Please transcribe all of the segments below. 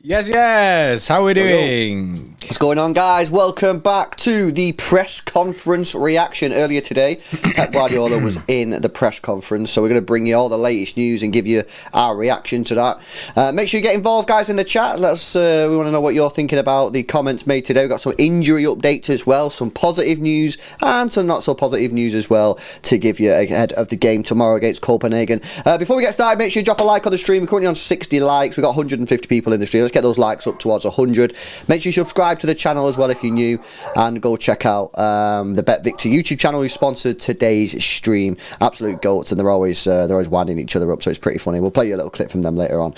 Yes. How are we doing? What's going on, guys? Welcome back to the press conference reaction. Earlier today, Pep Guardiola was in the press conference, so we're going to bring you all the latest news and give you our reaction to that. Make sure you get involved, guys, in the chat. We want to know what you're thinking about the comments made today. We've got some injury updates as well, some positive news and some not so positive news as well to give you ahead of the game tomorrow against Copenhagen. Before we get started, make sure you drop a like on the stream. We're currently on 60 likes. We've got 150 people in the stream. Let's get those likes up towards 100. Make sure you subscribe to the channel as well if you're new, and go check out the Bet Victor YouTube channel who sponsored today's stream. Absolute goats, and they're always winding each other up, so it's pretty funny. We'll play you a little clip from them later on.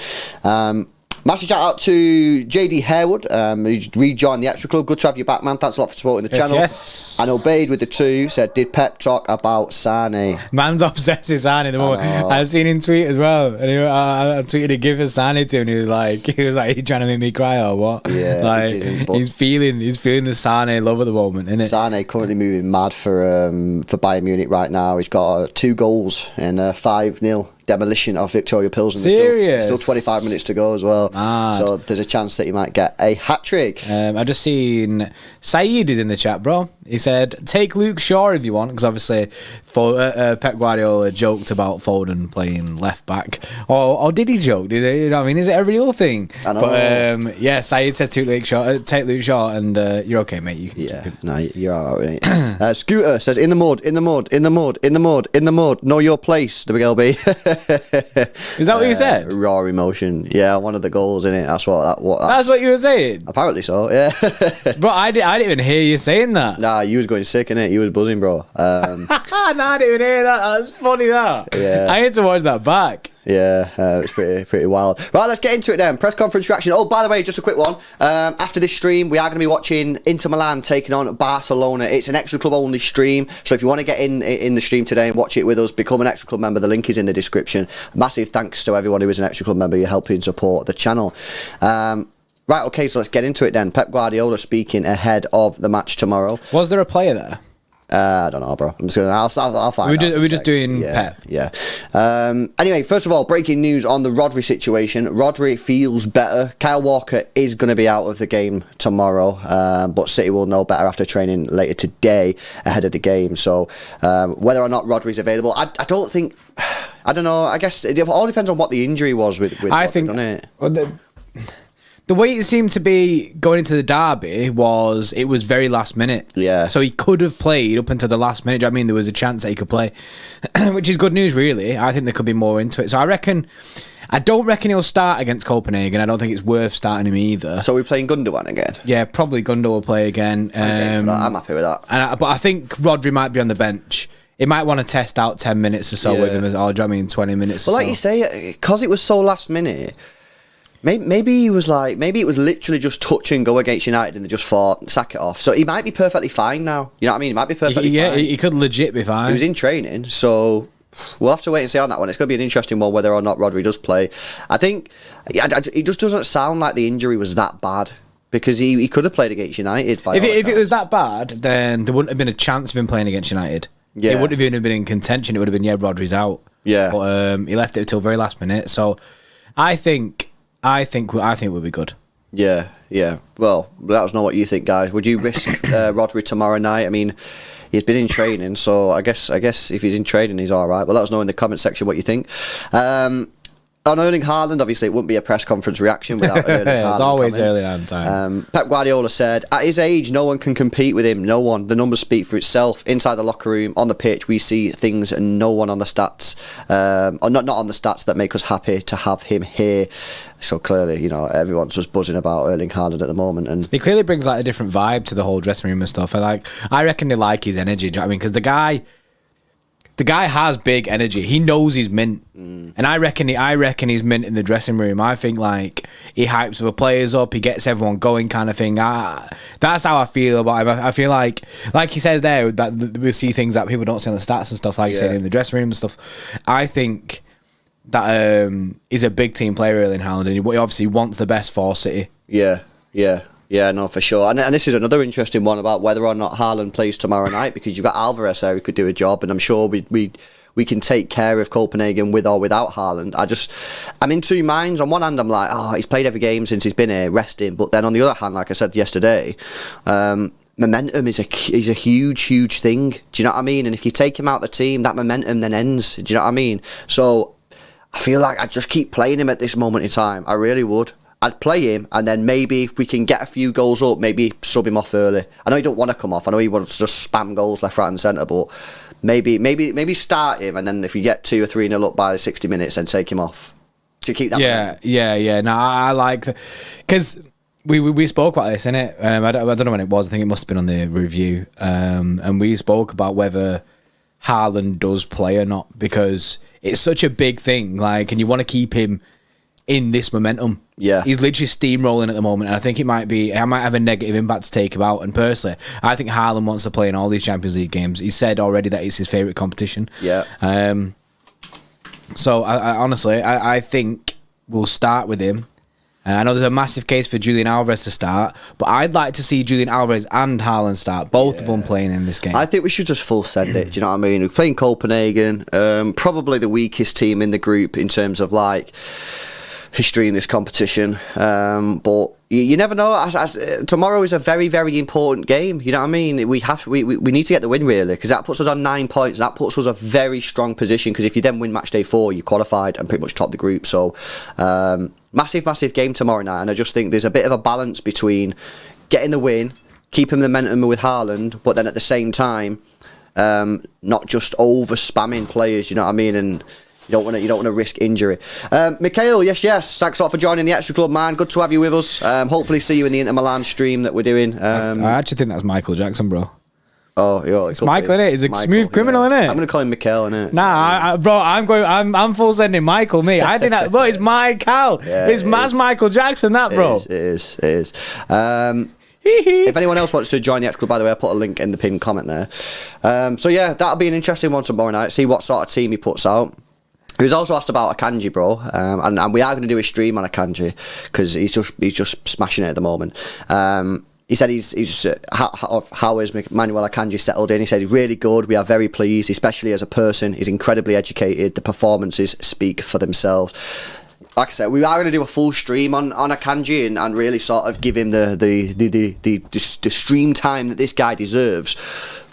Massive shout out to JD Harewood, who rejoined the Xtra Club. Good to have you back, man. Thanks a lot for supporting the channel. Yes. And Obeyed with the 2 said, did Pep talk about Sane? Man's obsessed with Sane at the moment. I've seen him tweet as well, and I tweeted a gif of Sane to him, and he was like, "You trying to make me cry or what?" Yeah, like he's feeling the Sane love at the moment, isn't it? Sane currently moving mad for Bayern Munich right now. He's got 2 goals and 5-0 demolition of Victoria Pilsen. Serious? Still 25 minutes to go as well. Mad. So there's a chance that he might get a hat-trick. I just seen Saeed is in the chat, bro. He said, take Luke Shaw if you want, because obviously Pep Guardiola joked about Foden playing left back. Or did he joke? You know what I mean? Is it a real thing? I know. But yeah, Saeed says take Luke Shaw, and you're okay, mate. You can no, you're all right, mate. Scooter says, in the mud, know your place, the big LB. Is that what you said? Raw emotion. Yeah, one of the goals in it. That's what you were saying. Apparently so. Yeah. Bro, I didn't even hear you saying that. Nah, you was going sick, innit? You was buzzing, bro. No, I didn't even hear that. That's funny. That. Yeah. I need to watch that back. Yeah, it's pretty wild. Right, let's get into it then. Press conference reaction. Oh, by the way, just a quick one. After this stream, we are going to be watching Inter Milan taking on Barcelona. It's an Xtra Club only stream, so if you want to get in the stream today and watch it with us, become an Xtra Club member. The link is in the description. Massive thanks to everyone who is an Xtra Club member. You're helping support the channel. Right, okay, so let's get into it then. Pep Guardiola speaking ahead of the match tomorrow. Was there a player there? I don't know, bro. I'm just gonna. I'll find out. We're just doing Pep. Yeah. Anyway, first of all, breaking news on the Rodri situation. Rodri feels better. Kyle Walker is going to be out of the game tomorrow, but City will know better after training later today ahead of the game. So whether or not Rodri's available, I don't think. I don't know. I guess it all depends on what the injury was with Rodri, think. Doesn't it? Well, the way it seemed to be going into the derby was it was very last minute. Yeah. So he could have played up until the last minute. I mean, there was a chance that he could play, which is good news, really. I think there could be more into it. So I don't reckon he'll start against Copenhagen. I don't think it's worth starting him either. So we're playing Gundogan again? Yeah, probably Gundogan will play again. I'm happy with that. But I think Rodri might be on the bench. He might want to test out 10 minutes or so with him. Or, do you know what I mean 20 minutes or so? Well, like you say, because it was so last minute... Maybe it was literally just touch and go against United and they just thought, sack it off. So he might be perfectly fine now. You know what I mean? He might be perfectly fine. Yeah, he could legit be fine. He was in training, so we'll have to wait and see on that one. It's going to be an interesting one whether or not Rodri does play. I think it just doesn't sound like the injury was that bad. Because he could have played against United. If it was that bad, then there wouldn't have been a chance of him playing against United. Yeah. It wouldn't have even been in contention. It would have been, Rodri's out. Yeah. But he left it until very last minute. So I think we'll be good. Yeah. Well, let us know what you think, guys. Would you risk Rodri tomorrow night? I mean, he's been in training, so I guess if he's in training, he's all right. But let us know in the comment section what you think. On Erling Haaland, obviously, it wouldn't be a press conference reaction without Erling Haaland. It's always early on time. Pep Guardiola said, at his age, no one can compete with him. No one. The numbers speak for itself. Inside the locker room, on the pitch, we see things and no one on the stats, or not on the stats that make us happy to have him here. So clearly, everyone's just buzzing about Erling Haaland at the moment. And he clearly brings like a different vibe to the whole dressing room and stuff. I reckon they like his energy. Do you know what I mean? Because the guy has big energy. He knows he's mint. And I reckon he's mint in the dressing room. I think he hypes the players up, he gets everyone going kind of thing. That's how I feel about him. I feel like he says there, that we see things that people don't see on the stats and stuff, like you said, in the dressing room and stuff. I think that he's a big team player, Erling Haaland, and he obviously wants the best for City. Yeah, no, for sure. And this is another interesting one about whether or not Haaland plays tomorrow night, because you've got Alvarez there who could do a job, and I'm sure we we can take care of Copenhagen with or without Haaland. I'm in two minds. On one hand, I'm like, oh, he's played every game since he's been here, resting. But then on the other hand, like I said yesterday, momentum is a huge thing. Do you know what I mean? And if you take him out of the team, that momentum then ends. Do you know what I mean? So I feel like I'd just keep playing him at this moment in time. I really would. I'd play him, and then maybe if we can get a few goals up, maybe sub him off early. I know he don't want to come off. I know he wants to just spam goals left, right, and centre, but maybe start him, and then if you get 2 or 3-0 up by 60 minutes, then take him off to keep that. Yeah. No, I like because we spoke about this, innit? I don't know when it was. I think it must have been on the review, and we spoke about whether Haaland does play or not, because it's such a big thing. Like, and you want to keep him in this momentum. Yeah, he's literally steamrolling at the moment, and I think it might have a negative impact to take him out. And personally, I think Haaland wants to play in all these Champions League games. He said already that it's his favourite competition. Yeah. So I honestly think we'll start with him. I know there's a massive case for Julian Alvarez to start, but I'd like to see Julian Alvarez and Haaland start, both of them playing in this game. I think we should just full send it. Do you know what I mean? We're playing Copenhagen, probably the weakest team in the group in terms of like history in this competition, but you never know. Tomorrow is a very, very important game. You know what I mean? We need to get the win, really, because that puts us on 9 points. That puts us a very strong position, because if you then win match day 4, you qualified and pretty much top the group. So massive game tomorrow night, and I just think there's a bit of a balance between getting the win, keeping the momentum with Haaland, but then at the same time not just over spamming players. You know what I mean? And you don't want to risk injury. Mikhail, yes. Thanks a lot for joining the Xtra Club, man. Good to have you with us. Hopefully see you in the Inter Milan stream that we're doing. I actually think that's Michael Jackson, bro. Oh, it's Michael, innit? He's a smooth criminal, innit? I'm gonna call him Mikhail, innit? Nah, bro, I'm full sending Michael. I think that, bro, it's Michael. Yeah, it's Maz Michael Jackson, that, bro. It is. If anyone else wants to join the Xtra Club, by the way, I'll put a link in the pinned comment there. So yeah, that'll be an interesting one tomorrow night. See what sort of team he puts out. He was also asked about Akanji, bro, and we are going to do a stream on Akanji because he's just smashing it at the moment. He said how is Manuel Akanji settled in? He said he's really good. We are very pleased, especially as a person. He's incredibly educated. The performances speak for themselves. Like I said, we are going to do a full stream on Akanji and really sort of give him the stream time that this guy deserves.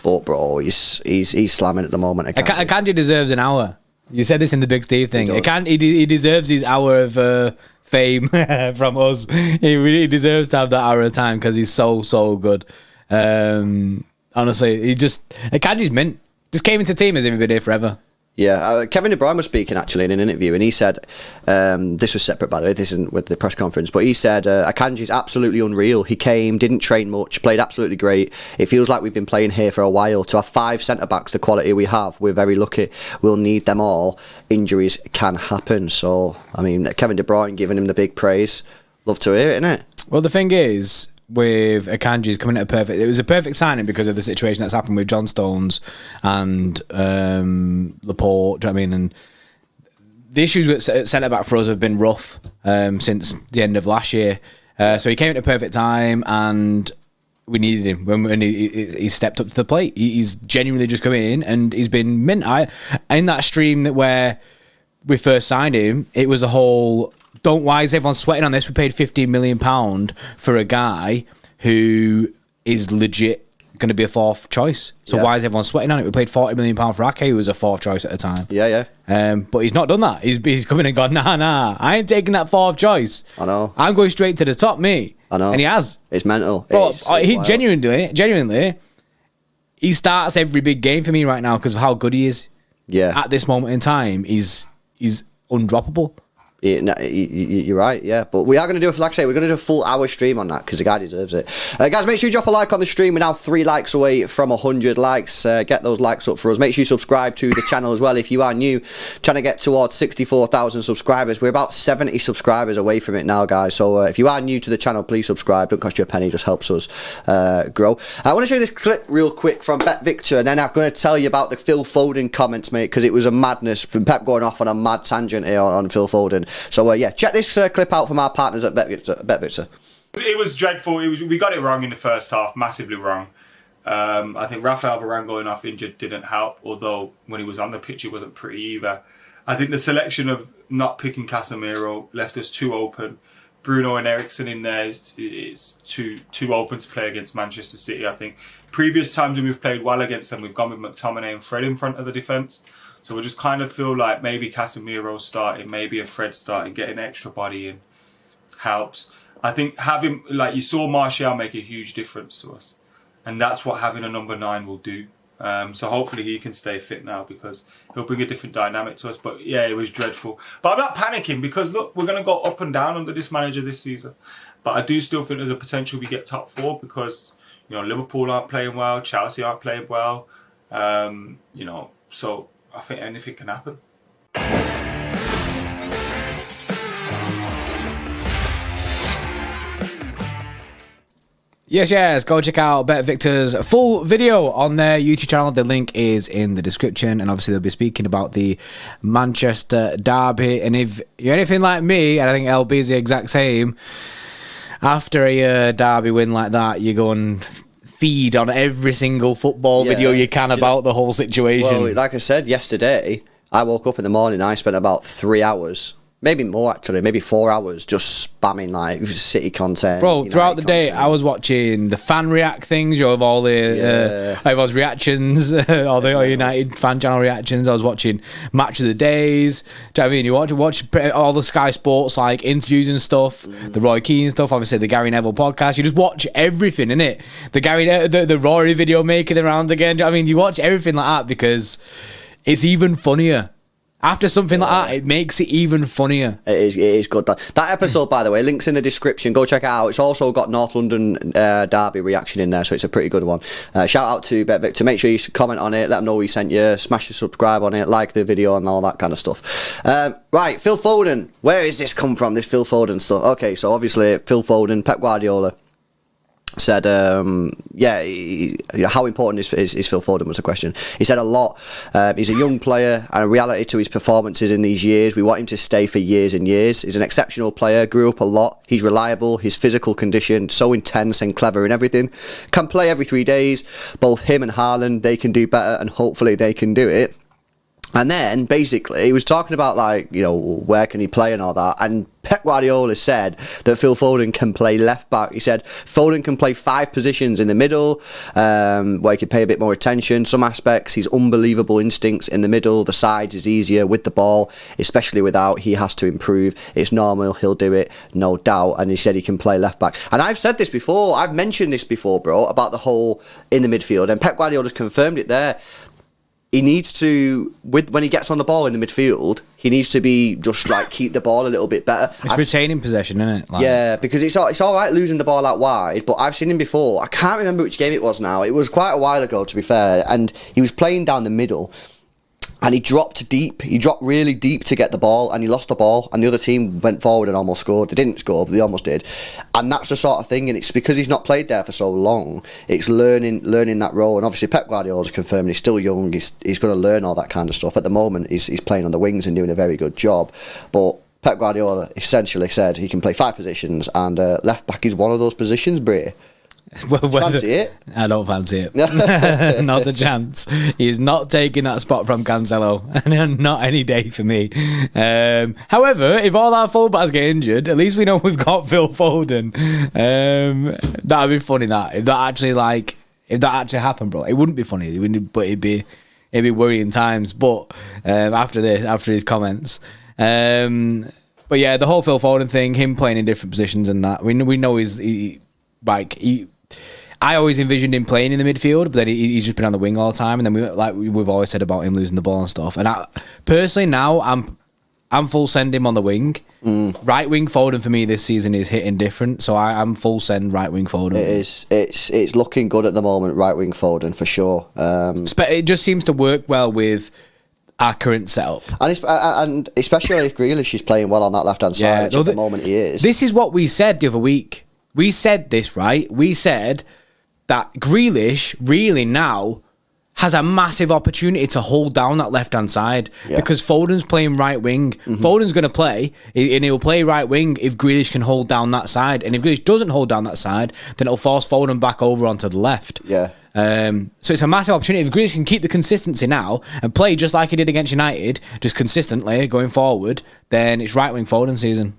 But bro, he's slamming at the moment. Akanji deserves an hour. You said this in the Big Steve thing. He deserves his hour of fame from us. He really deserves to have that hour of time because he's so good. Honestly, Akanji's mint. Just came into the team as if he'd been here forever. Yeah, Kevin De Bruyne was speaking actually in an interview, and he said, this was separate by the way, this isn't with the press conference, but he said Akanji's absolutely unreal. He came, didn't train much, played absolutely great. It feels like we've been playing here for a while. To have 5 centre-backs, the quality we have, we're very lucky. We'll need them all. Injuries can happen. So, I mean, Kevin De Bruyne giving him the big praise. Love to hear it, innit? Well, the thing is, with Akanji's coming at it was a perfect signing because of the situation that's happened with John Stones and Laporte. Do you know what I mean? And the issues with centre back for us have been rough since the end of last year. So he came at a perfect time, and we needed him when he stepped up to the plate. He's genuinely just come in and he's been mint. In that stream where we first signed him, it was a whole. Why is everyone sweating on this? We paid £15 million for a guy who is legit going to be a 4th choice. So why is everyone sweating on it? We paid £40 million for Ake, who was a 4th choice at the time. Yeah. But he's not done that. He's come in and gone, nah, I ain't taking that 4th choice. I know. I'm going straight to the top, me. I know. And he has. It's mental. But he genuinely, he starts every big game for me right now because of how good he is. Yeah. At this moment in time, he's undroppable. You're right, yeah. But we are going to do, like I say, we're going to do a full hour stream on that because the guy deserves it. Guys, make sure you drop a like on the stream. We're now 3 likes away from 100 likes. Get those likes up for us. Make sure you subscribe to the channel as well if you are new. Trying to get towards 64,000 subscribers. We're about 70 subscribers away from it now, guys. So if you are new to the channel, please subscribe. Don't cost you a penny, just helps us grow. I want to show you this clip real quick from Bet Victor, and then I'm going to tell you about the Phil Foden comments, mate, because it was a madness from Pep going off on a mad tangent here on Phil Foden. So yeah, check this clip out from our partners at Bet Victor. It was dreadful. We got it wrong in the first half, massively wrong. I think Rafael Varane going off injured didn't help, although when he was on the pitch, it wasn't pretty either. I think the selection of not picking Casemiro left us too open. Bruno and Eriksen in there is too open to play against Manchester City, I think. Previous times when we've played well against them, we've gone with McTominay and Fred in front of the defence. So we just kind of feel like maybe Casemiro starting, maybe a Fred starting, getting extra body in helps. I think having, like you saw Martial make a huge difference to us. And that's what having a number 9 will do. So hopefully he can stay fit now because he'll bring a different dynamic to us. But yeah, it was dreadful. But I'm not panicking because look, we're going to go up and down under this manager this season. But I do still think there's a potential we get top 4 because, you know, Liverpool aren't playing well, Chelsea aren't playing well. You know, so I think anything can happen. Yes, go check out Bet Victor's full video on their YouTube channel. The link is in the description, and obviously they'll be speaking about the Manchester derby. And if you're anything like me, and I think LB is the exact same, after a derby win like that, you go and feed on every single football video you can about the whole situation. Well, like I said yesterday, I woke up in the morning, I spent about 3 hours, maybe more actually, maybe 4 hours just spamming like City content. Bro, throughout the day, I was watching the fan react things, of all the everyone's reactions, all the United fan channel reactions. I was watching Match of the Days. Do you know what I mean? You watch all the Sky Sports like interviews and stuff, the Roy Keane stuff, obviously the Gary Neville podcast. You just watch everything, innit? The Rory video making around again. Do you know what I mean? You watch everything like that because it's even funnier. After something like that, it makes it even funnier. It is good. That episode, by the way, links in the description. Go check it out. It's also got North London derby reaction in there, so it's a pretty good one. Shout out to Bet Victor. Make sure you comment on it. Let them know we sent you. Smash the subscribe on it. Like the video and all that kind of stuff. Right, Phil Foden. Where has this come from, this Phil Foden stuff? Okay, so obviously Phil Foden, Pep Guardiola said, how important is Phil Foden was the question. He said a lot. He's a young player, and a reality to his performances in these years, we want him to stay for years and years. He's an exceptional player, grew up a lot, he's reliable, his physical condition, so intense and clever in everything. Can play every 3 days. Both him and Haaland, they can do better, and hopefully they can do it. And then, basically, he was talking about, like, you know, where can he play and all that. And Pep Guardiola said that Phil Foden can play left-back. He said Foden can play 5 positions in the middle, where he can pay a bit more attention. Some aspects, he's unbelievable instincts in the middle. The sides is easier with the ball, especially without. He has to improve. It's normal. He'll do it, no doubt. And he said he can play left-back. And I've said this before. I've mentioned this before, bro, about the whole in the midfield. And Pep Guardiola's confirmed it there. He needs to, when he gets on the ball in the midfield, he needs to be just like keep the ball a little bit better. It's retaining possession, isn't it? Like, yeah, because it's all right losing the ball out wide, but I've seen him before. I can't remember which game it was now. It was quite a while ago, to be fair, and he was playing down the middle. And he dropped deep. He dropped really deep to get the ball, and he lost the ball. And the other team went forward and almost scored. They didn't score, but they almost did. And that's the sort of thing. And it's because he's not played there for so long. It's learning that role. And obviously, Pep Guardiola's confirming he's still young. He's going to learn all that kind of stuff. At the moment, he's playing on the wings and doing a very good job. But Pep Guardiola essentially said he can play 5 positions, and left back is one of those positions, Bray. Fancy it? I don't fancy it. Not a chance. He's not taking that spot from Cancelo. Not any day for me. However, if all our fullbacks get injured, at least we know we've got Phil Foden. That'd be funny. If that actually happened, bro, it wouldn't be funny. But it'd be worrying times. But after his comments. But yeah, the whole Phil Foden thing, him playing in different positions and that, we know I always envisioned him playing in the midfield, but then he's just been on the wing all the time. And then we've always said about him losing the ball and stuff. And personally now I'm full send him on the wing. Right wing Foden for me this season is hitting different, so I'm full send right wing Foden. It is. It's looking good at the moment. Right wing Foden for sure. It just seems to work well with our current setup, and especially if Grealish is playing well on that left hand side, which at the moment he is. This is what we said the other week. We said this, right? We said that Grealish really now has a massive opportunity to hold down that left-hand side because Foden's playing right wing. Foden's going to play, and he'll play right wing if Grealish can hold down that side. And if Grealish doesn't hold down that side, then it'll force Foden back over onto the left. Yeah. So it's a massive opportunity. If Grealish can keep the consistency now and play just like he did against United, just consistently going forward, then it's right wing Foden season.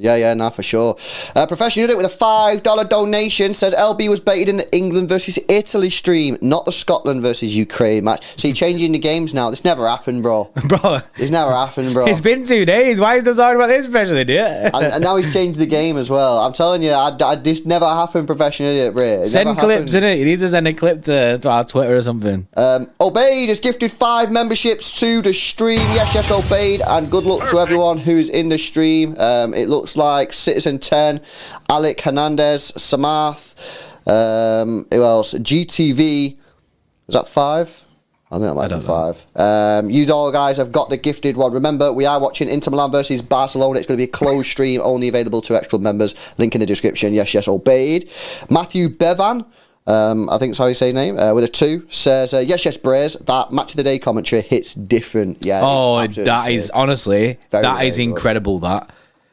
Yeah, nah, for sure. Professional Unit with a $5 donation says LB was baited in the England versus Italy stream, not the Scotland versus Ukraine match. So you're changing the games now. This never happened, bro. Bro. It's never happened, bro. It's been 2 days. Why is he talking about this, Professional Idiot? and now he's changed the game as well. I'm telling you, this never happened, Professional Idiot, Ray. Send clips, innit? You need to send a clip to our Twitter or something. Obeyed has gifted 5 memberships to the stream. Yes, Obeyed. And good luck to everyone who's in the stream. It looks like Citizen 10, Alec Hernandez, Samath, who else? GTV. Was that 5? I think that might be 5. You all guys have got the gifted one. Remember, we are watching Inter Milan versus Barcelona. It's going to be a closed stream, only available to Xtra Club members. Link in the description. Yes, Obeyed. Matthew Bevan, I think that's how you say name, with a 2, says, yes, Braze, that match of the day commentary hits different. Yeah. Oh, that is, honestly, that is incredible, that.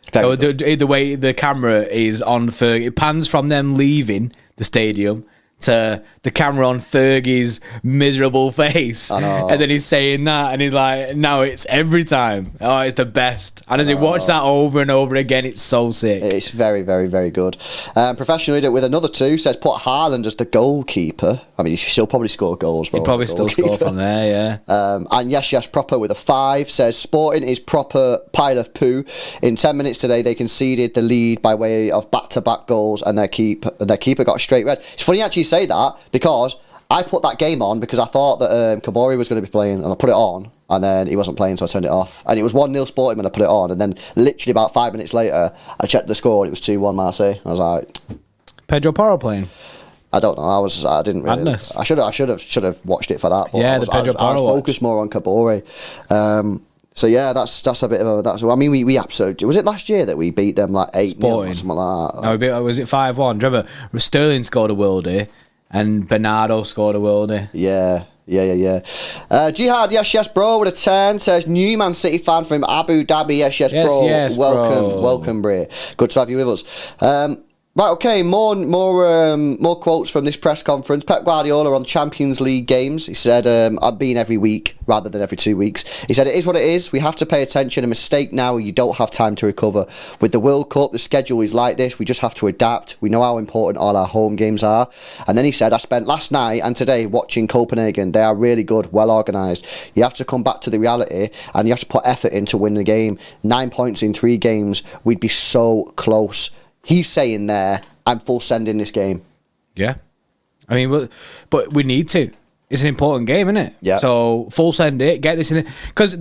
The way the camera is on Ferg, it pans from them leaving the stadium to the camera on Fergie's miserable face, and then he's saying that, and he's like, "No, it's every time. Oh, it's the best." And as they watch that over and over again, it's so sick. It's very, very, very good. Professional Idiot with another 2 says, "Put Haaland as the goalkeeper." I mean, he'll probably score goals. He'll probably still score from there, yeah. And yes, Proper with a 5 says, "Sporting is proper pile of poo. In 10 minutes today, they conceded the lead by way of back-to-back goals, and their keeper got a straight red." It's funny you actually say that, because I put that game on because I thought that Kabori was going to be playing, and I put it on, and then he wasn't playing, so I turned it off. And it was 1-0 Sporting when I put it on, and then literally about 5 minutes later, I checked the score, and it was 2-1 Marseille. I was like, Pedro Porro playing? I don't know. I didn't really. Madness. I should have watched it for that. But yeah, I was focused more on Kabori. So yeah, that's a bit of a. I mean, we absolutely. Was it last year that we beat them like 8-0 or something like that? No, was it 5-1? Do you remember Sterling scored a worldie and Bernardo scored a worldie? Yeah. Jihad, yes, bro, with a 10 says, new Man City fan from Abu Dhabi. Yes, bro. Yes, welcome, Bray. Good to have you with us. Right, okay, more quotes from this press conference. Pep Guardiola on Champions League games. He said, I've been every week rather than every 2 weeks. He said, it is what it is. We have to pay attention. A mistake now, you don't have time to recover. With the World Cup, the schedule is like this. We just have to adapt. We know how important all our home games are. And then he said, I spent last night and today watching Copenhagen. They are really good, well organised. You have to come back to the reality and you have to put effort in to win the game. 9 points in 3 games. We'd be so close. He's saying there, I'm full sending this game. Yeah. I mean, but we need to. It's an important game, isn't it? Yeah. So full send it, get this in it. Because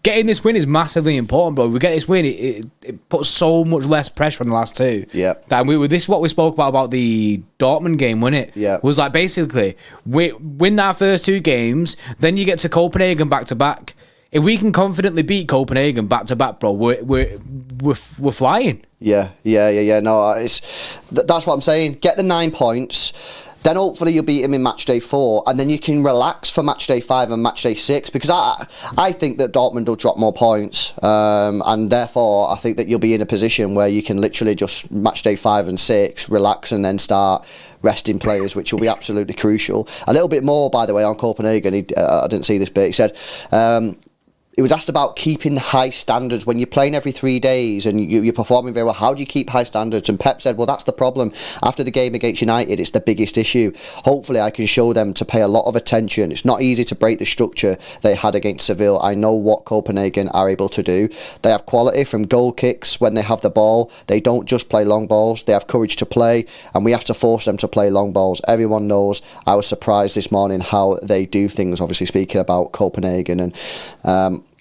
getting this win is massively important, bro. We get this win, it puts so much less pressure on the last 2. Yeah. This is what we spoke about the Dortmund game, wasn't it? Yeah. It was like, basically, we win our first 2 games, then you get to Copenhagen back to back. If we can confidently beat Copenhagen back to back, bro, we're flying. Yeah. No, that's what I'm saying. Get the 9 points, then hopefully you'll beat him in match day 4, and then you can relax for match day 5 and match day 6. Because I think that Dortmund will drop more points, and therefore I think that you'll be in a position where you can literally just match day 5 and 6 relax and then start resting players, which will be absolutely crucial. A little bit more, by the way, on Copenhagen. I didn't see this bit. He said. He was asked about keeping high standards. When you're playing every 3 days and you're performing very well, how do you keep high standards? And Pep said, well, that's the problem. After the game against United, it's the biggest issue. Hopefully I can show them to pay a lot of attention. It's not easy to break the structure they had against Seville. I know what Copenhagen are able to do. They have quality from goal kicks when they have the ball. They don't just play long balls. They have courage to play, and we have to force them to play long balls. Everyone knows. I was surprised this morning how they do things, obviously speaking about Copenhagen. And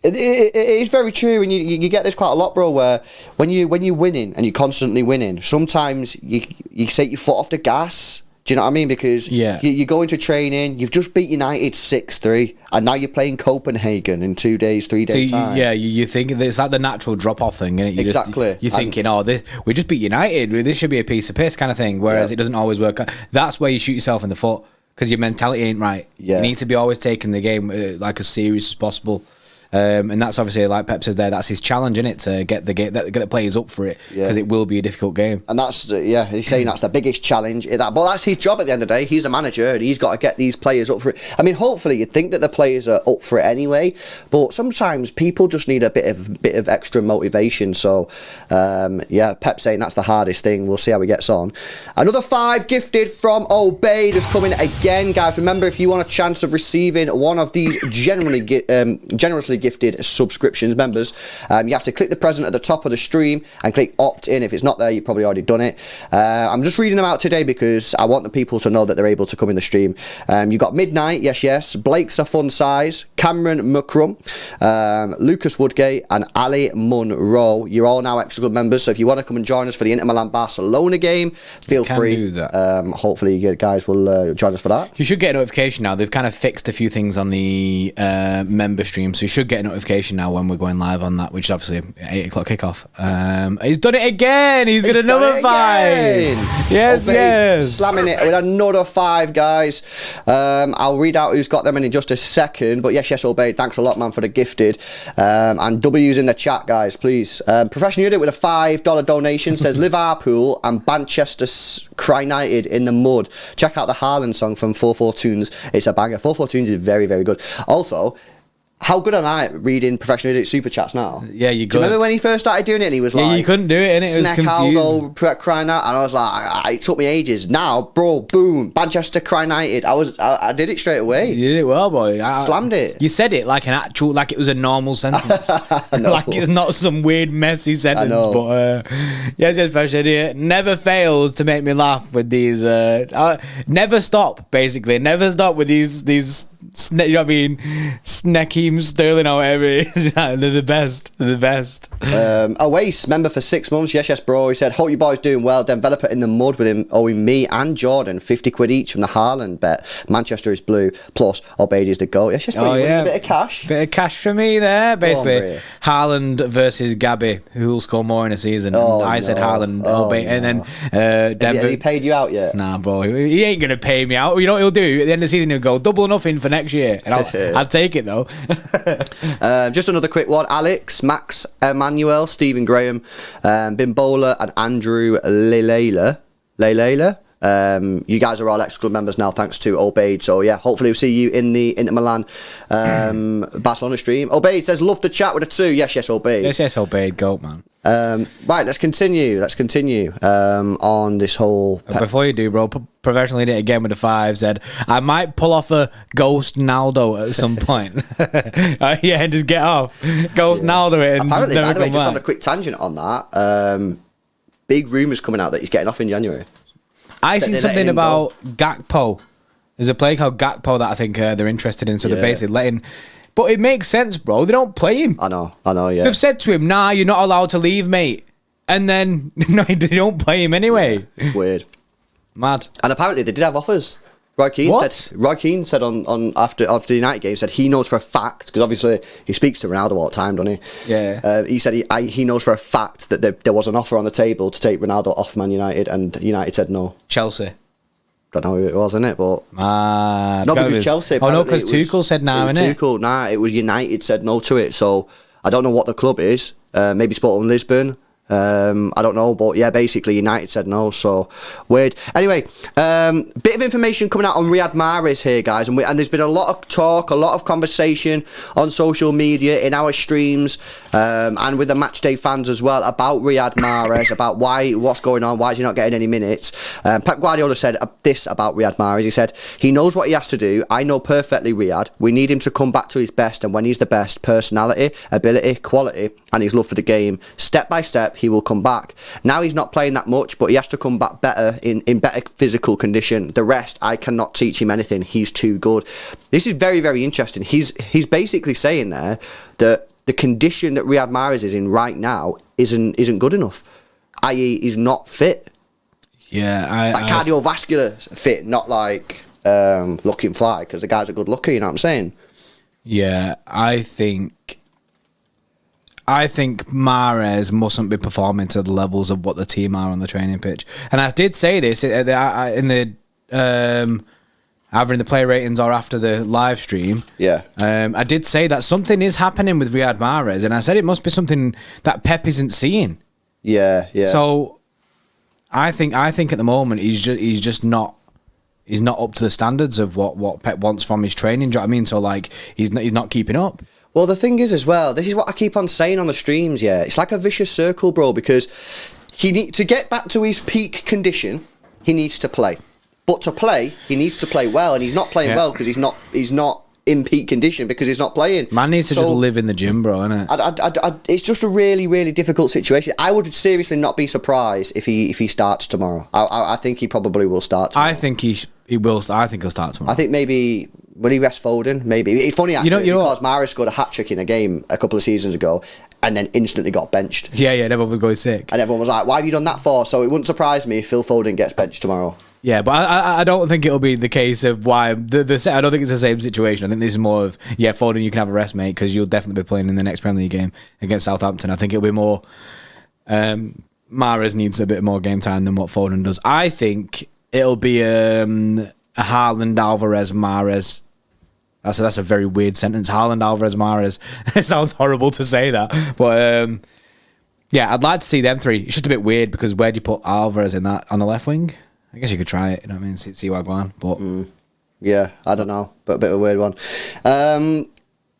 it is very true, and you get this quite a lot, bro, where when you're winning and you're constantly winning, sometimes you take your foot off the gas. Do you know what I mean? Because you go into training, you've just beat United 6-3, and now you're playing Copenhagen in 2 days, 3 days time. Yeah, you think it's like the natural drop-off thing, isn't it? Exactly. You're thinking, we just beat United, this should be a piece of piss kind of thing, whereas it doesn't always work. That's where you shoot yourself in the foot, because your mentality ain't right. Yeah. You need to be always taking the game like as serious as possible. And that's obviously, like Pep says there, that's his challenge, isn't it, to get the players up for it, because it will be a difficult game. And that's he's saying that's the biggest challenge. But that's his job at the end of the day. He's a manager, and he's got to get these players up for it. I mean, hopefully you'd think that the players are up for it anyway, but sometimes people just need a bit of extra motivation. So Pep's saying that's the hardest thing. We'll see how he gets on. Another 5 gifted from Obey just coming again, guys. Remember, if you want a chance of receiving one of these generously gifted subscriptions, members, you have to click the present at the top of the stream and click opt in. If it's not there, you've probably already done it. I'm just reading them out today because I want the people to know that they're able to come in the stream. You've got Midnight, yes, Blake's a fun size, Cameron McCrum, Lucas Woodgate, and Ali Munro. You're all now Xtra Club members, so if you want to come and join us for the Inter Milan Barcelona game, feel free. Do that. Hopefully you guys will join us for that. You should get a notification now. They've kind of fixed a few things on the member stream, so you should get a notification now when we're going live on that, which is obviously 8 o'clock kickoff. He's done it again. He's got another 5. Yes. Slamming it with another 5, guys. I'll read out who's got them in just a second. But yes, Obey. Thanks a lot, man, for the gifted. And W's in the chat, guys, please. Professional Unit with a $5 donation says Liverpool and Manchester United in the mud. Check out the Haaland song from 442 Tunes. It's a banger. 442 Tunes is very, very good. Also, how good am I at reading Professional Idiot super chats now? Yeah, you Do you remember when he first started doing it and he was like... you couldn't do it, innit? It was confusing. Aldo crying out, and I was like, it took me ages. Now, bro, boom, Manchester United. I did it straight away. You did it well, boy. Slammed it. You said it like it was a normal sentence. Like it's not some weird, messy sentence. But yes, Professional Idiot never fails to make me laugh with these... never stop, basically. Never stop with these you know what I mean? Snekim Sterling or whatever it is. They're the best. Oasis, member for 6 months. Yes, bro. He said, hope you boys doing well. Developer in the mud with him owing me and Jordan 50 quid each from the Haaland bet. Manchester is blue. Plus, Obeyed is the goal. Yes, bro. A bit of cash. Bit of cash for me there, basically. Haaland versus Gabby. Who will score more in a season? And I said Haaland. And then Denver. Has he paid you out yet? Nah, bro. He ain't going to pay me out. You know what he'll do? At the end of the season, he'll go double or nothing for next year. And I'll take it, though. Just another quick one. Alex, Max, Emmanuel, Stephen Graham, Bimbola, and Andrew Leila. You guys are all Xtra Club members now, thanks to Obeyed. So yeah, hopefully we'll see you in the Inter Milan Barcelona stream. Obeyed says, love the chat with a 2. Yes, Obeyed. Yes, Obeyed. Goat, man. Right, let's continue on this whole... Before you do, bro, Professionally did it again with a 5, said, I might pull off a Ghost Naldo at some point. And just get off. Ghost Naldo it. And apparently, by the way, just on a quick tangent on that, big rumours coming out that he's getting off in January. I see something about Gakpo. There's a player called Gakpo that I think they're interested in, so they're basically letting... But it makes sense, bro. They don't play him. I know, yeah. They've said to him, nah, you're not allowed to leave, mate. And then, no, they don't play him anyway. Yeah, it's weird. Mad. And apparently they did have offers. Roy Keane said on after the United game, said he knows for a fact, because obviously he speaks to Ronaldo all the time, doesn't he? Yeah. He said he knows for a fact that there was an offer on the table to take Ronaldo off Man United, and United said no. Chelsea. Don't know who it was, innit? But no, because Chelsea. Oh no, because Tuchel said no, innit? Tuchel, nah. It was United said no to it. So I don't know what the club is. Maybe Sporting Lisbon. I don't know, but yeah, basically United said no, so weird. Anyway, bit of information coming out on Riyad Mahrez here, guys, and there's been a lot of talk, a lot of conversation on social media, in our streams, and with the matchday fans as well, about Riyad Mahrez, about what's going on, why is he not getting any minutes. Pep Guardiola said this about Riyad Mahrez. He said, he knows what he has to do. I know perfectly Riyad. We need him to come back to his best, and when he's the best, personality, ability, quality, and his love for the game, step by step, he will come back. Now he's not playing that much, but he has to come back better, in better physical condition. The rest, I cannot teach him anything. He's too good. This is very, very interesting. He's basically saying there that the condition that Riyad Mahrez is in right now isn't good enough, i.e. he's not fit. Yeah, cardiovascular fit, not like looking fly, because the guy's a good looker, you know what I'm saying? Yeah, I think Mahrez mustn't be performing to the levels of what the team are on the training pitch. And I did say this in the either in the player ratings or after the live stream. Yeah. I did say that something is happening with Riyad Mahrez, and I said it must be something that Pep isn't seeing. Yeah. So I think at the moment he's just not up to the standards of what Pep wants from his training. Do you know what I mean? So like he's not keeping up. Well, the thing is as well, this is what I keep on saying on the streams, yeah. It's like a vicious circle, bro, because to get back to his peak condition, he needs to play. But to play, he needs to play well, and he's not playing well because he's not in peak condition because he's not playing. Man needs to just live in the gym, bro, innit? It's just a really, really difficult situation. I would seriously not be surprised if he starts tomorrow. I think he probably will start tomorrow. I think he will. I think he'll start tomorrow. I think maybe. Will he rest Foden? Maybe. It's funny actually because Mahrez scored a hat-trick in a game a couple of seasons ago and then instantly got benched. Yeah, everyone was going sick. And everyone was like, why have you done that for? So it wouldn't surprise me if Phil Foden gets benched tomorrow. Yeah, but I don't think it'll be the case of why... I don't think it's the same situation. I think this is more of, Foden, you can have a rest, mate, because you'll definitely be playing in the next Premier League game against Southampton. I think it'll be more... Mahrez needs a bit more game time than what Foden does. I think it'll be a Haaland, Alvarez, Mahrez... That's a very weird sentence. Haaland, Alvarez, Mahrez. It sounds horrible to say that. But, I'd like to see them three. It's just a bit weird because where do you put Alvarez in that? On the left wing? I guess you could try it. You know what I mean? See what I go on. But yeah, I don't know. But a bit of a weird one.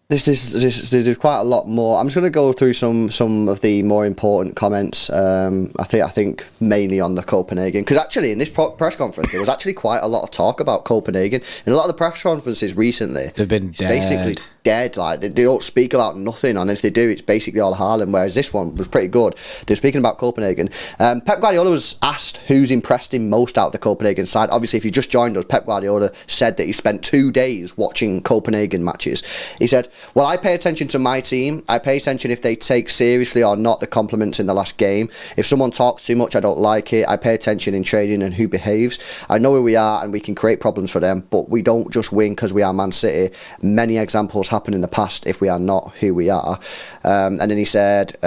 There's quite a lot more. I'm just going to go through some of the more important comments. I think mainly on the Copenhagen, because actually in this press conference there was actually quite a lot of talk about Copenhagen. In a lot of the press conferences recently, they've been basically dead. Like they don't speak about nothing, and if they do, it's basically all Haaland. Whereas this one was pretty good. They're speaking about Copenhagen. Pep Guardiola was asked who's impressed him most out of the Copenhagen side. Obviously, if you just joined us, Pep Guardiola said that he spent 2 days watching Copenhagen matches. He said, well, I pay attention to my team. I pay attention if they take seriously or not the compliments in the last game. If someone talks too much, I don't like it. I pay attention in training and who behaves. I know who we are and we can create problems for them, but we don't just win because we are Man City. Many examples happen in the past if we are not who we are. And then he said,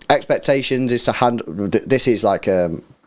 expectations is to handle... This is like...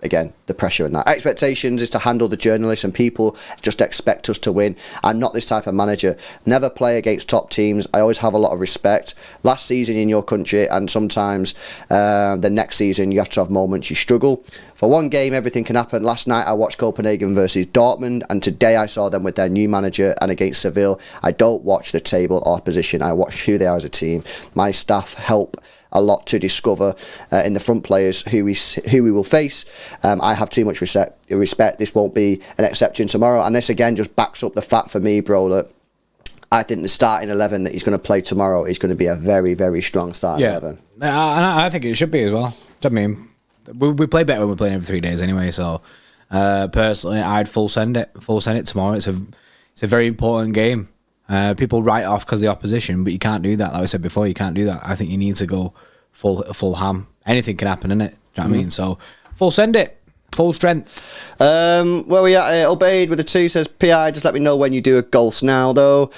Again, the pressure and that. Expectations is to handle the journalists and people just expect us to win. I'm not this type of manager. Never play against top teams. I always have a lot of respect. Last season in your country and sometimes the next season you have to have moments you struggle. For one game, everything can happen. Last night I watched Copenhagen versus Dortmund and today I saw them with their new manager and against Seville. I don't watch the table or position. I watch who they are as a team. My staff help a lot to discover in the front players who we will face. I have too much respect. This won't be an exception tomorrow. And this again just backs up the fact for me, bro, that I think the starting 11 that he's going to play tomorrow is going to be a very, very strong starting 11. Yeah, I think it should be as well. I mean, we play better when we're playing every 3 days anyway. So personally, I'd full send it tomorrow. It's a very important game. People write off because of the opposition, but you can't do that. Like I said before, you can't do that. I think you need to go full ham. Anything can happen, innit? Do you know what I mean? So full send it, full strength. Where we at? Obeyed with a 2 says PI. Just let me know when you do a goal, Snaldo.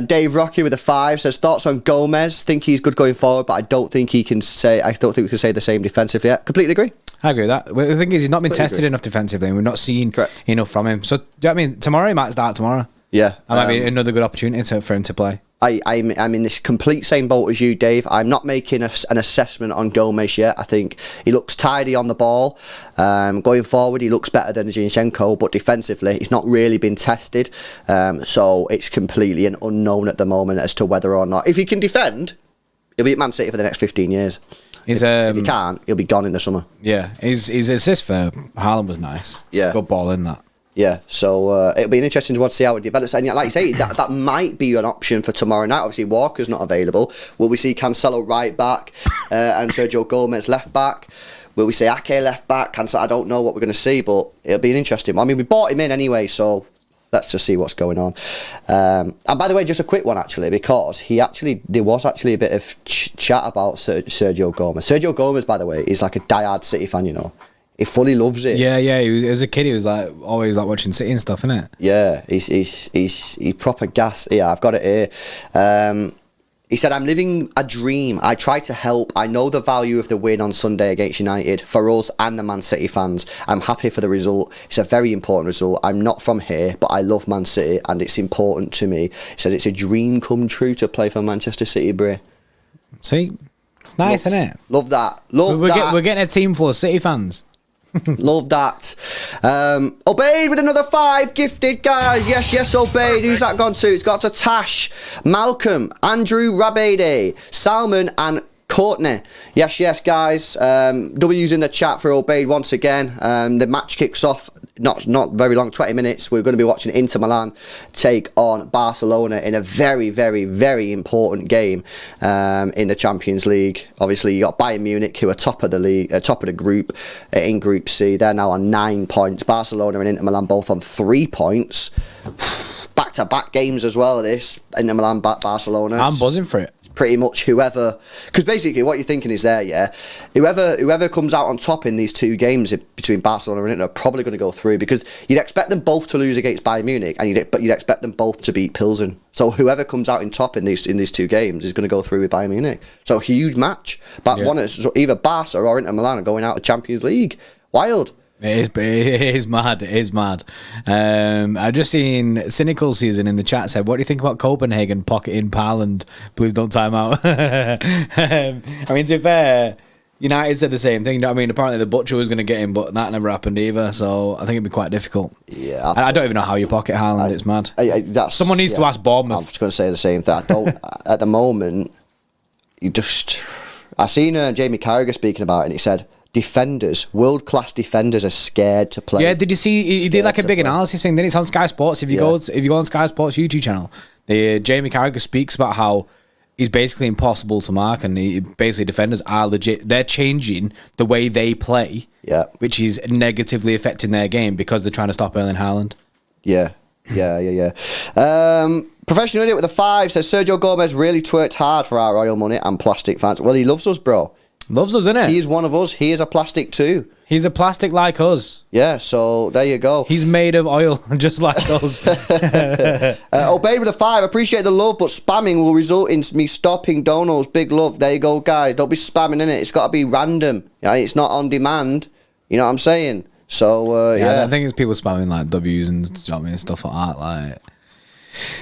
Dave Rocky with a 5 says thoughts on Gomez. Think he's good going forward, but I don't think we can say the same defensively yet. Completely agree. I agree with that. The thing is, he's not been tested enough defensively, and we've not seen enough from him. So do you know what I mean? Tomorrow he might start tomorrow. Yeah, that might be another good opportunity for him to play. I'm in this complete same boat as you, Dave. I'm not making an assessment on Gomez yet. I think he looks tidy on the ball. Going forward, he looks better than Zinchenko, but defensively, he's not really been tested. So it's completely an unknown at the moment as to whether or not. If he can defend, he'll be at Man City for the next 15 years. If he can't, he'll be gone in the summer. Yeah, his assist for Haaland was nice. Yeah. Good ball in that. Yeah, so it'll be interesting to see how it develops. And like you say, that might be an option for tomorrow night. Obviously, Walker's not available. Will we see Cancelo right back and Sergio Gomez left back? Will we see Ake left back? Cancelo, I don't know what we're going to see, but it'll be an interesting one. I mean, we bought him in anyway, so let's just see what's going on. And by the way, just a quick one, actually, because there was actually a bit of chat about Sergio Gomez. Sergio Gomez, by the way, is like a diehard City fan, you know. He fully loves it. Yeah. As a kid, he was like always like watching City and stuff, innit? Yeah, he's proper gas. Yeah, I've got it here. He said, I'm living a dream. I try to help. I know the value of the win on Sunday against United for us and the Man City fans. I'm happy for the result. It's a very important result. I'm not from here, but I love Man City and it's important to me. He says it's a dream come true to play for Manchester City, Bray. See? It's nice, isn't it? Love that. We're getting a team full of City fans. Love that. Obeyed with another 5 gifted, guys. Yes, Obeyed. Who's that gone to? It's got to Tash, Malcolm, Andrew Rabede, Salman and Courtney. Yes, guys. W's in the chat for Obeyed once again. The match kicks off not very long, 20 minutes. We're going to be watching Inter Milan take on Barcelona in a very, very, very important game in the Champions League. Obviously, you got Bayern Munich, who are top of the league, top of the group in Group C. They're now on 9 points. Barcelona and Inter Milan both on 3 points. Back-to-back games as well. This Inter Milan, Barcelona. I'm buzzing for it. Pretty much whoever, because basically what you're thinking is whoever comes out on top in these 2 games between Barcelona and Inter are probably going to go through, because you'd expect them both to lose against Bayern Munich, but you'd expect them both to beat Pilsen. So whoever comes out in top in these 2 games is going to go through with Bayern Munich. So huge match, but so either Barca or Inter Milan are going out of Champions League. Wild. It is mad. It is mad. I've just seen Cynical Season in the chat said, what do you think about Copenhagen pocketing Haaland? Please don't time out. I mean, to be fair, United said the same thing. You know what I mean? Apparently the Butcher was going to get him, but that never happened either. So I think it'd be quite difficult. Yeah, I don't even know how you pocket Haaland. It's mad. Someone needs to ask Bournemouth. I'm just going to say the same thing. I don't. At the moment, I seen Jamie Carragher speaking about it, and he said, world-class defenders are scared to play. Yeah, did you see? He did like a big analysis thing. Then it's on Sky Sports. If you go on Sky Sports YouTube channel, Jamie Carragher speaks about how he's basically impossible to mark, and basically defenders are legit. They're changing the way they play, which is negatively affecting their game because they're trying to stop Erling Haaland. Yeah. Professional Idiot with a 5 says Sergio Gomez really twerked hard for our Royal Money and plastic fans. Well, he loves us, bro. Loves us, innit? He is one of us. He is a plastic too. He's a plastic like us. Yeah, so there you go. He's made of oil, just like us. Obeyed with a 5. Appreciate the love, but spamming will result in me stopping donos. Big love. There you go, guys. Don't be spamming, innit? It's got to be random. It's not on demand. You know what I'm saying? So, yeah. I think it's people spamming like W's and stuff like that. Like,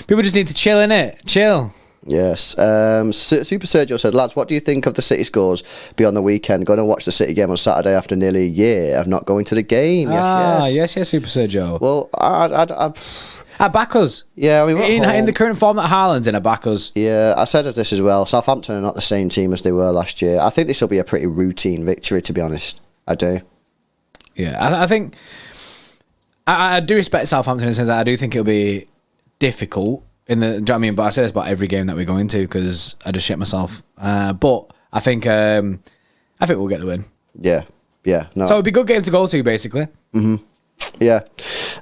people just need to chill, innit? Chill. Yes. Super Sergio said, lads, what do you think of the City scores beyond the weekend? Going to watch the City game on Saturday after nearly a year of not going to the game. Yes, Super Sergio. Well, I back us. Yeah, I mean, in the current form that Haaland's in, I back us. Yeah, I said this as well. Southampton are not the same team as they were last year. I think this will be a pretty routine victory, to be honest. I do. Yeah, I think I do respect Southampton in the sense that I do think it'll be difficult. Do you know what I mean? But I say this about every game that we go into because I just shit myself. But I think we'll get the win. Yeah. No. So it'd be a good game to go to, basically. Mm-hmm. Yeah.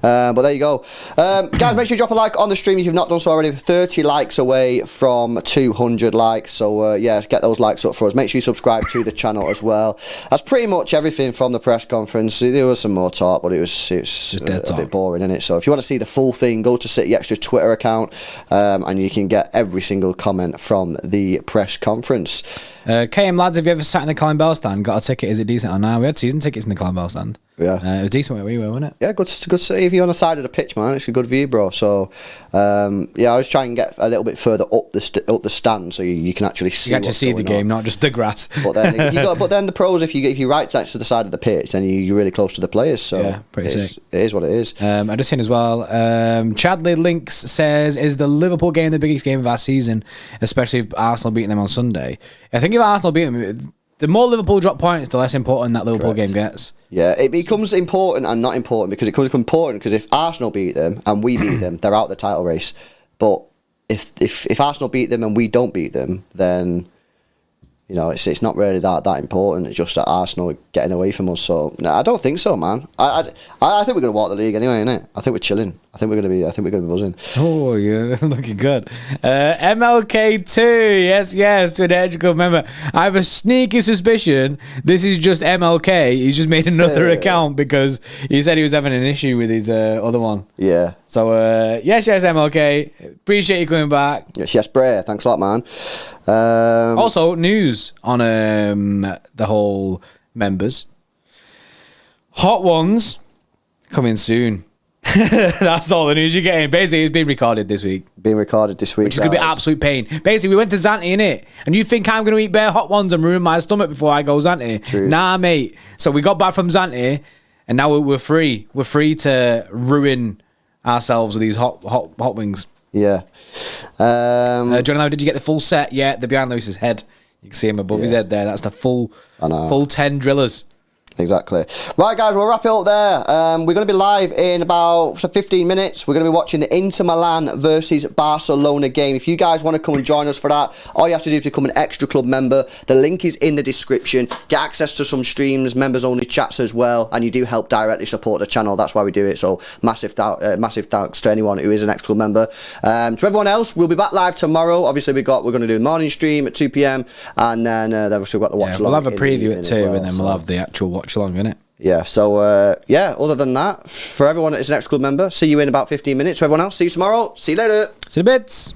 But there you go. Guys, make sure you drop a like on the stream if you've not done so already. 30 likes away from 200 likes. So, get those likes up for us. Make sure you subscribe to the channel as well. That's pretty much everything from the press conference. There was some more talk, but it was a bit boring, isn't it? So if you want to see the full thing, go to City Extra's Twitter account and you can get every single comment from the press conference. KM lads, have you ever sat in the Colin Bell stand? Got a ticket? Is it decent or no? We had season tickets in the Colin Bell stand. Yeah, it was decent where we were, wasn't it? Yeah, good to see if you're on the side of the pitch, man. It's a good view, bro. So, I was trying to get a little bit further up the stand so you can actually see. You get to see the game, not just the grass. But then the pros, if you right next to the side of the pitch, then you're really close to the players. So yeah, pretty sick. It is what it is. I just seen as well. Chadley Links says, "Is the Liverpool game the biggest game of our season, especially if Arsenal beating them on Sunday?" I think if Arsenal beat them, the more Liverpool drop points, the less important that Liverpool game gets. Yeah, it becomes important and not important because it becomes important because if Arsenal beat them and we beat them, they're out the title race. But if Arsenal beat them and we don't beat them, then it's not really that important. It's just that Arsenal getting away from us. So no, I don't think so, man. I think we're gonna walk the league anyway, innit? I think we're chilling. I think we're gonna be buzzing. Oh yeah, looking good. MLK2, yes, with Xtra Club member. I have a sneaky suspicion this is just MLK. He's just made another account because he said he was having an issue with his other one. Yeah. So yes, MLK. Appreciate you coming back. Yes, Bray. Thanks a lot, man. Also, news on the whole members. Hot ones coming soon. That's all the news you're getting. Basically, it's been recorded this week. Which is going to be absolute pain. Basically, we went to Zante, innit? And you think I'm going to eat bare hot ones and ruin my stomach before I go Zante? True. Nah, mate. So we got back from Zante, and now we're free. We're free to ruin ourselves with these hot wings. Yeah. John, how did you get the full set? Yeah, the behind Lewis's head. You can see him above his head there. That's the full 10 drillers. Exactly. Right, guys, we'll wrap it up there. We're going to be live in about 15 minutes. We're going to be watching the Inter Milan versus Barcelona game. If you guys want to come and join us for that, all you have to do is become an Xtra Club member. The link is in the description. Get access to some streams, members-only chats as well, and you do help directly support the channel. That's why we do it. So massive thanks to anyone who is an Xtra Club member. To everyone else, we'll be back live tomorrow. Obviously, we're going to do a morning stream at 2 p.m, and then we've still got the watch along. We'll have a preview at 2, well, and then we'll have the actual watch along, innit? Yeah, so other than that, for everyone that is an Xtra Club member, see you in about 15 minutes. For everyone else, see you tomorrow. See you later. See you in a bit.